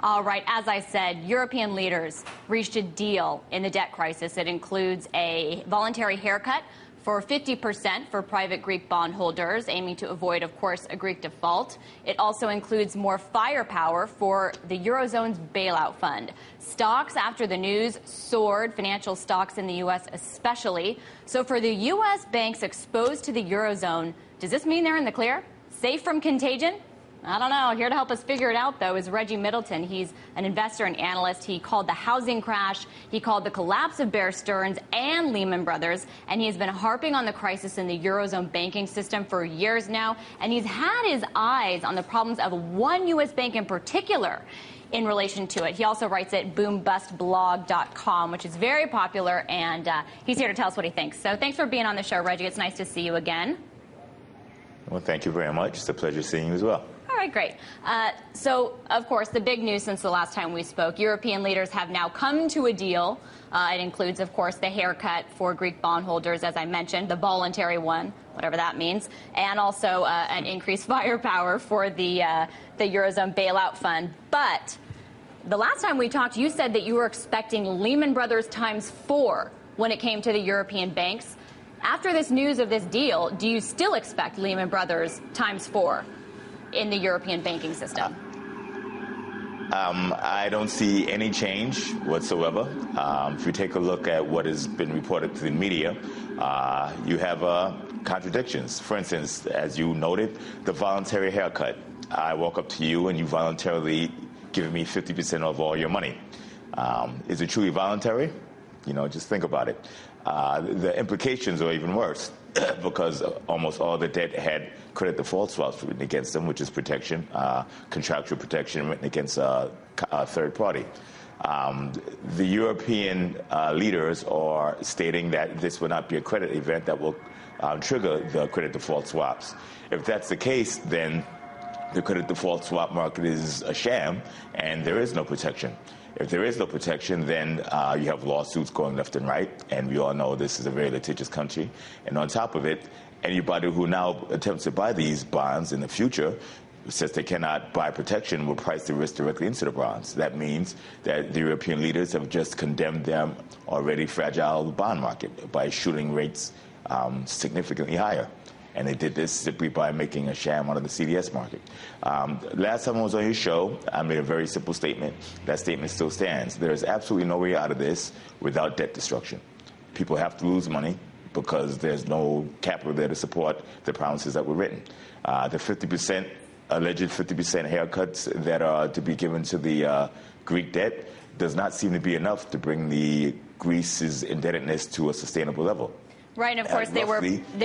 All right, as I said, European leaders reached a deal in the debt crisis. It includes a voluntary haircut for 50% for private Greek bondholders, aiming to avoid, of course, a Greek default. It also includes more firepower for the Eurozone's bailout fund. Stocks after the news soared, financial stocks in the U.S. especially. So for the U.S. banks exposed to the Eurozone, does this mean they're in the clear? Safe from contagion? I don't know. Here to help us figure it out, though, is Reggie Middleton. He's an investor and analyst. He called the housing crash, he called the collapse of Bear Stearns and Lehman Brothers, and he has been harping on the crisis in the Eurozone banking system for years now, and he's had his eyes on the problems of one U.S. bank in particular in relation to it. He also writes at boombustblog.com, which is very popular, and he's here to tell us what he thinks. So thanks for being on the show, Reggie. It's nice to see you again. Well, thank you very much. It's a pleasure seeing you as well. All right, great. So, of course, the big news since the last time we spoke, European leaders have now come to a deal. It includes, of course, the haircut for Greek bondholders, as I mentioned, the voluntary one, whatever that means, and also an increased firepower for the Eurozone bailout fund. But the last time we talked, you said that you were expecting Lehman Brothers ×4 when it came to the European banks. After this news of this deal, do you still expect Lehman Brothers ×4 in the European banking system? I don't see any change whatsoever. If you take a look at what has been reported to the media, you have contradictions. For instance, as you noted, the voluntary haircut. I walk up to you and you voluntarily give me 50% of all your money. Is it truly voluntary? You know, just think about it. The implications are even worse because almost all the debt had credit default swaps written against them, which is protection, contractual protection written against a third party. The European leaders are stating that this will not be a credit event that will trigger the credit default swaps. If that's the case, then the credit default swap market is a sham and there is no protection. If there is no protection, then you have lawsuits going left and right, and we all know this is a very litigious country. And on top of it, anybody who now attempts to buy these bonds in the future, since they cannot buy protection, will price the risk directly into the bonds. That means that the European leaders have just condemned their already fragile bond market by shooting rates significantly higher. And they did this simply by making a sham out of the CDS market. Last time I was on your show, I made a very simple statement. That statement still stands. There is absolutely no way out of this without debt destruction. People have to lose money because there's no capital there to support the promises that were written. The 50%, alleged 50% haircuts that are to be given to the Greek debt does not seem to be enough to bring the Greece's indebtedness to a sustainable level. Right, and of course, they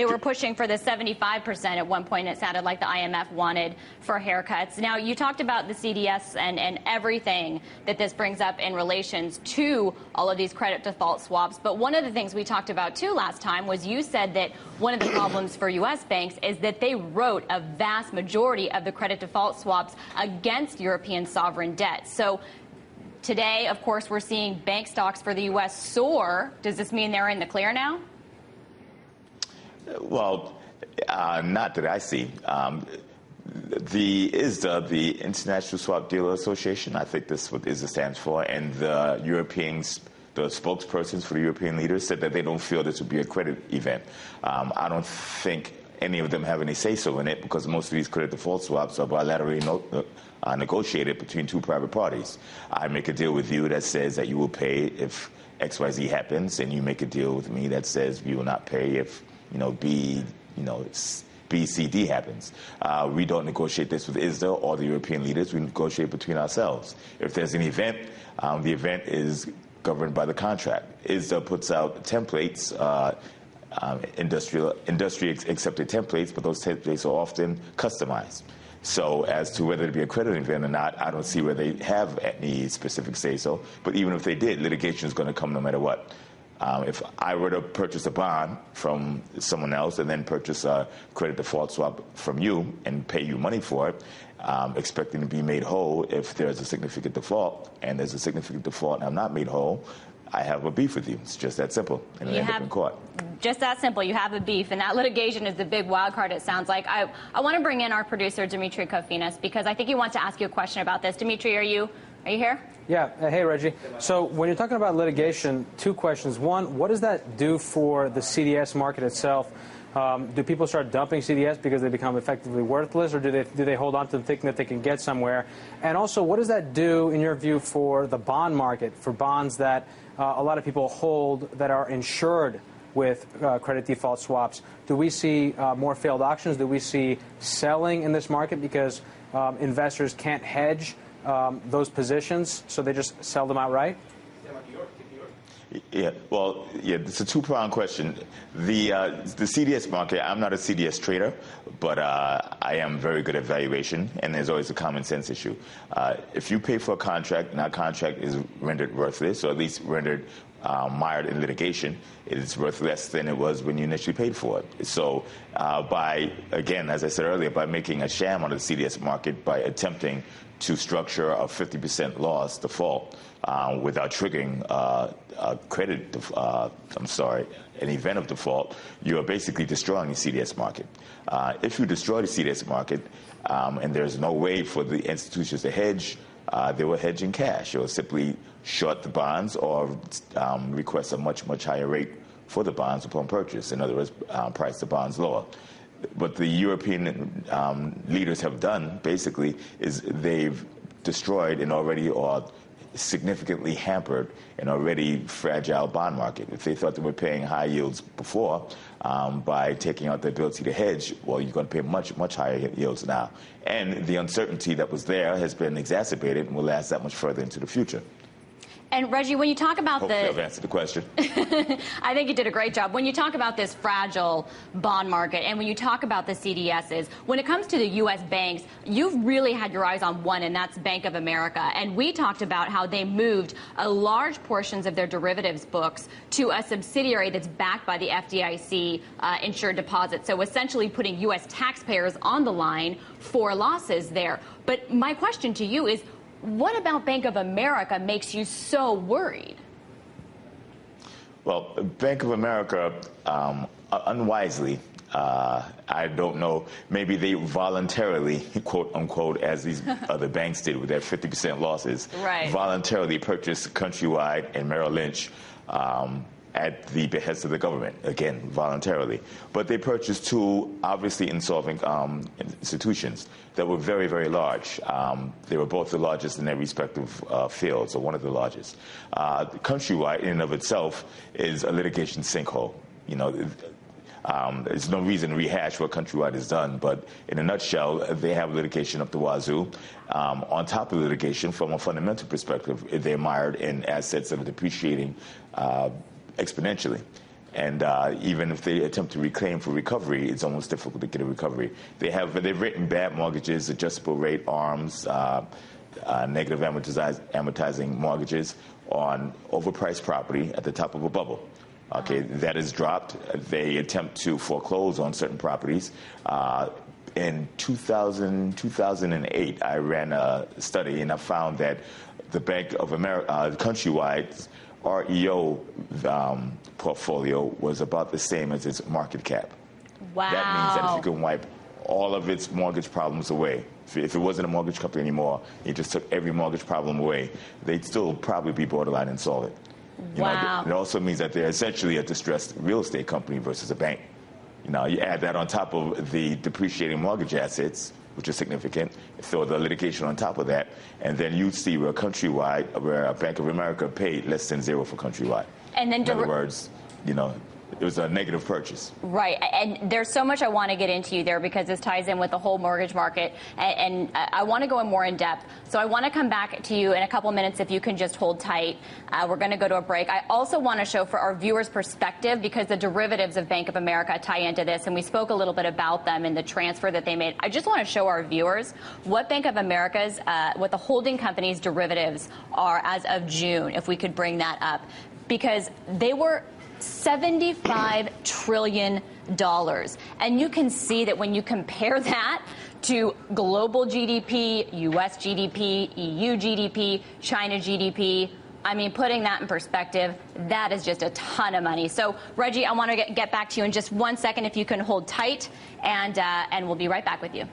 were pushing for the 75% at one point. It sounded like the IMF wanted for haircuts. Now, you talked about the CDS and everything that this brings up in relations to all of these credit default swaps. But one of the things we talked about, too, last time was you said that one of the problems for U.S. banks is that they wrote a vast majority of the credit default swaps against European sovereign debt. So today, of course, we're seeing bank stocks for the U.S. soar. Does this mean they're in the clear now? Well, not that I see. The ISDA, the International Swap Dealer Association, I think that's what ISDA stands for, and the Europeans, the spokespersons for the European leaders said that they don't feel this would be a credit event. I don't think any of them have any say-so in it because most of these credit default swaps are bilaterally negotiated between two private parties. I make a deal with you that says that you will pay if XYZ happens, and you make a deal with me that says you will not pay if BCD happens. We don't negotiate this with ISDA or the European leaders. We negotiate between ourselves. If there's an event, the event is governed by the contract. ISDA puts out templates, industry accepted templates, but those templates are often customized. So as to whether it be a credit event or not, I don't see where they have any specific say-so. But even if they did, litigation is going to come no matter what. If I were to purchase a bond from someone else and then purchase a credit default swap from you and pay you money for it, expecting to be made whole if there's a significant default, and there's a significant default and I'm not made whole, I have a beef with you. It's just that simple, and it'll end up in court. Just that simple. You have a beef, and that litigation is the big wild card, it sounds like. I want to bring in our producer, Dimitri Kofinas, because I think he wants to ask you a question about this. Dimitri, are you Are you here? Yeah. Hey, Reggie. So when you're talking about litigation, two questions. One, what does that do for the CDS market itself? Do people start dumping CDS because they become effectively worthless, or do they hold on to them thinking that they can get somewhere? And also, what does that do, in your view, for the bond market, for bonds that a lot of people hold that are insured with credit default swaps? Do we see more failed auctions? Do we see selling in this market because investors can't hedge those positions, so they just sell them outright? Yeah, well, yeah, it's a two-pronged question. The CDS market, I'm not a CDS trader, but I am very good at valuation, and there's always a common sense issue. If you pay for a contract and that contract is rendered worthless, or at least rendered mired in litigation, it is worth less than it was when you initially paid for it. So again, as I said earlier, by making a sham on the CDS market, by attempting to structure a 50% loss default without triggering an event of default, you are basically destroying the CDS market. If you destroy the CDS market and there's no way for the institutions to hedge, they will hedge in cash. They will simply short the bonds or request a much, much higher rate for the bonds upon purchase. In other words, price the bonds lower. What the European leaders have done, basically, is they've destroyed an already or significantly hampered an already fragile bond market. If they thought they were paying high yields before, by taking out the ability to hedge, well, you're going to pay much, much higher yields now. And the uncertainty that was there has been exacerbated and will last that much further into the future. And Reggie, when you talk about Hopefully I've answered the question. I think you did a great job. When you talk about this fragile bond market and when you talk about the CDSs, when it comes to the U.S. banks, you've really had your eyes on one, and that's Bank of America. And we talked about how they moved a large portions of their derivatives books to a subsidiary that's backed by the FDIC insured deposits. So essentially putting U.S. taxpayers on the line for losses there. But my question to you is, what about Bank of America makes you so worried? Well, Bank of America, unwisely, I don't know, maybe they voluntarily, quote unquote, as these other banks did with their 50% losses, right, voluntarily purchased Countrywide and Merrill Lynch at the behest of the government, again, voluntarily. But they purchased two obviously insolvent institutions that were very, very large. They were both the largest in their respective fields, or one of the largest. Countrywide, in and of itself, is a litigation sinkhole. You know, there's no reason to rehash what Countrywide has done, but in a nutshell, they have litigation up the wazoo. On top of the litigation, from a fundamental perspective, they're mired in assets that are depreciating exponentially. And even if they attempt to reclaim for recovery, it's almost difficult to get a recovery. They've written bad mortgages, adjustable rate ARMs, negative amortizing mortgages on overpriced property at the top of a bubble. Okay, that is dropped. They attempt to foreclose on certain properties. In 2008, I ran a study and I found that the Bank of America, Countrywide's REO portfolio was about the same as its market cap. Wow. That means that if you can wipe all of its mortgage problems away, if it wasn't a mortgage company anymore, you just took every mortgage problem away, they'd still probably be borderline insolvent. Wow. It also means that they're essentially a distressed real estate company versus a bank. You add that on top of the depreciating mortgage assets, which is significant, throw the litigation on top of that, and then you see where Bank of America paid less than zero for Countrywide. And then in other words, it was a negative purchase. Right. And there's so much I want to get into you there because this ties in with the whole mortgage market. And I want to go in more in depth. So I want to come back to you in a couple minutes if you can just hold tight. We're going to go to a break. I also want to show for our viewers' perspective because the derivatives of Bank of America tie into this. And we spoke a little bit about them and the transfer that they made. I just want to show our viewers what Bank of America's, what the holding company's derivatives are as of June, if we could bring that up. Because they were $75 trillion. And you can see that when you compare that to global GDP, U.S. GDP, EU GDP, China GDP, I mean, putting that in perspective, that is just a ton of money. So, Reggie, I want to get back to you in just 1 second if you can hold tight, and we'll be right back with you.